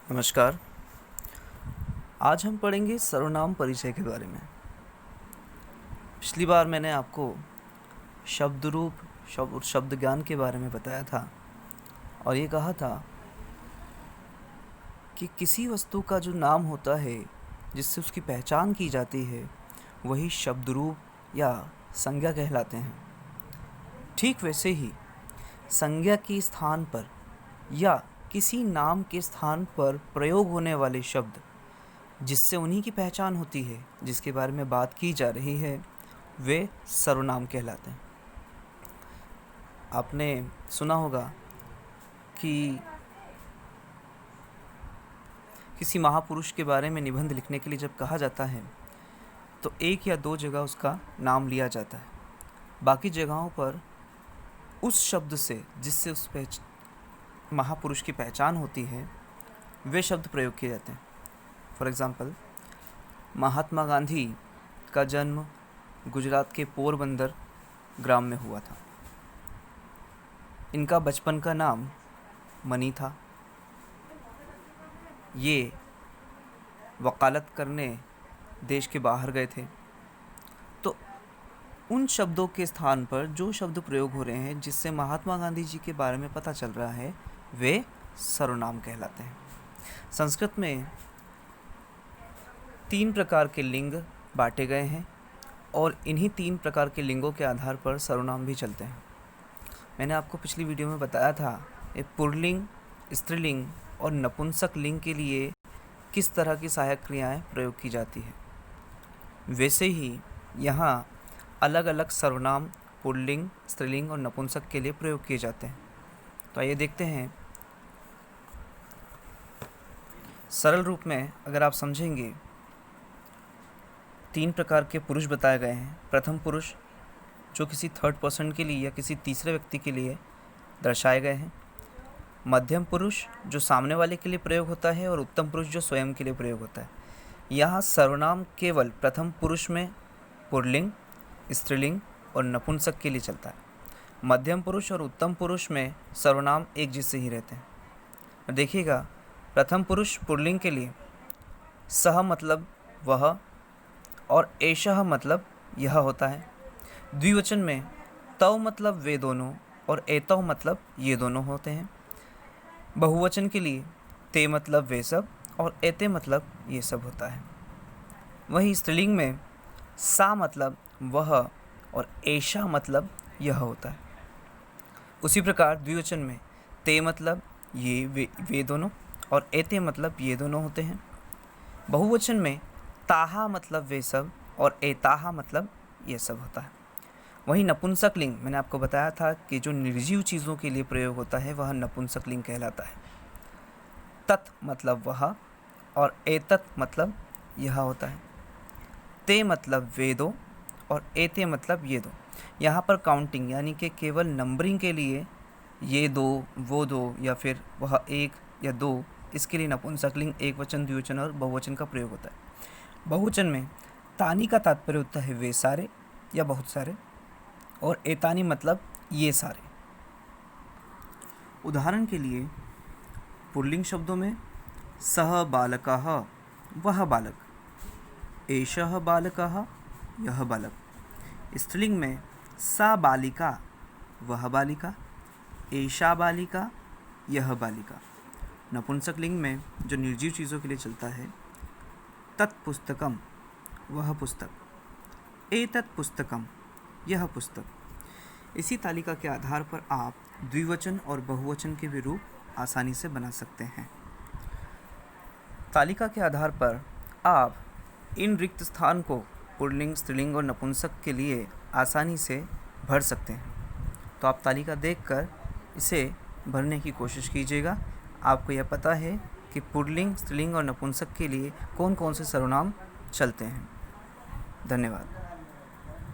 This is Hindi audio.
नमस्कार। आज हम पढ़ेंगे सर्वनाम परिचय के बारे में। पिछली बार मैंने आपको शब्द रूप शब्द ज्ञान के बारे में बताया था और ये कहा था कि किसी वस्तु का जो नाम होता है जिससे उसकी पहचान की जाती है वही शब्द रूप या संज्ञा कहलाते हैं। ठीक वैसे ही संज्ञा के स्थान पर या किसी नाम के स्थान पर प्रयोग होने वाले शब्द जिससे उन्हीं की पहचान होती है, जिसके बारे में बात की जा रही है, वे सर्वनाम कहलाते हैं। आपने सुना होगा कि किसी महापुरुष के बारे में निबंध लिखने के लिए जब कहा जाता है तो एक या दो जगह उसका नाम लिया जाता है। बाकी जगहों पर उस शब्द से जिससे उस महापुरुष की पहचान होती है वे शब्द प्रयोग किए जाते हैं। फॉर एग्ज़ाम्पल, महात्मा गांधी का जन्म गुजरात के पोरबंदर ग्राम में हुआ था। इनका बचपन का नाम मनी था। ये वकालत करने देश के बाहर गए थे। तो उन शब्दों के स्थान पर जो शब्द प्रयोग हो रहे हैं जिससे महात्मा गांधी जी के बारे में पता चल रहा है वे सर्वनाम कहलाते हैं। संस्कृत में 3 प्रकार के लिंग बांटे गए हैं और इन्हीं 3 प्रकार के लिंगों के आधार पर सर्वनाम भी चलते हैं। मैंने आपको पिछली वीडियो में बताया था पुल्लिंग, स्त्रीलिंग और नपुंसक लिंग के लिए किस तरह की सहायक क्रियाएं प्रयोग की जाती है। वैसे ही यहाँ अलग अलग सर्वनाम पुल्लिंग, स्त्रीलिंग और नपुंसक के लिए प्रयोग किए जाते हैं। तो आइए देखते हैं। सरल रूप में अगर आप समझेंगे, 3 प्रकार के पुरुष बताए गए हैं। प्रथम पुरुष जो किसी थर्ड पर्सन के लिए या किसी तीसरे व्यक्ति के लिए दर्शाए गए हैं। मध्यम पुरुष जो सामने वाले के लिए प्रयोग होता है और उत्तम पुरुष जो स्वयं के लिए प्रयोग होता है। यहाँ सर्वनाम केवल प्रथम पुरुष में पुल्लिंग, स्त्रीलिंग और नपुंसक के लिए चलता है। मध्यम पुरुष और उत्तम पुरुष में सर्वनाम एक जैसे ही रहते हैं। देखिएगा, प्रथम पुरुष पुल्लिंग के लिए सह मतलब वह और एषः मतलब यह होता है। द्विवचन में तौ मतलब वे दोनों और एतौ मतलब ये दोनों होते हैं। बहुवचन के लिए ते मतलब वे सब और एते मतलब ये सब होता है। वहीं स्त्रीलिंग में सा मतलब वह और एषा मतलब यह होता है। उसी प्रकार द्विवचन में ते मतलब ये वे दोनों और एते मतलब ये दोनों होते हैं। बहुवचन में ताहा मतलब वे सब और एताहा मतलब ये सब होता है। वहीं नपुंसक लिंग मैंने आपको बताया था कि जो निर्जीव चीज़ों के लिए प्रयोग होता है वह नपुंसक लिंग कहलाता है। तत् मतलब वह और एतत् मतलब यह होता है। ते मतलब वे दो और एते मतलब ये दो। यहाँ पर काउंटिंग यानी कि केवल नंबरिंग के लिए ये दो, वो दो या फिर वह एक या दो, इसके लिए नपुंसक लिंग एकवचन, द्विवचन और बहुवचन का प्रयोग होता है। बहुवचन में तानी का तात्पर्य होता है वे सारे या बहुत सारे और एतानी मतलब ये सारे। उदाहरण के लिए पुल्लिंग शब्दों में सह बालकः वह बालक, एषः बालकः यह बालक। स्त्रीलिंग में सा बालिका वह बालिका, एषा बालिका यह बालिका। नपुंसक लिंग में जो निर्जीव चीज़ों के लिए चलता है तत्पुस्तकम वह पुस्तक, एतत् पुस्तकम यह पुस्तक। इसी तालिका के आधार पर आप द्विवचन और बहुवचन के भी रूप आसानी से बना सकते हैं। तालिका के आधार पर आप इन रिक्त स्थान को पुल्लिंग, स्त्रीलिंग और नपुंसक के लिए आसानी से भर सकते हैं। तो आप तालिका देखकर इसे भरने की कोशिश कीजिएगा। आपको यह पता है कि पुल्लिंग, स्त्रीलिंग और नपुंसक के लिए कौन कौन से सर्वनाम चलते हैं। धन्यवाद।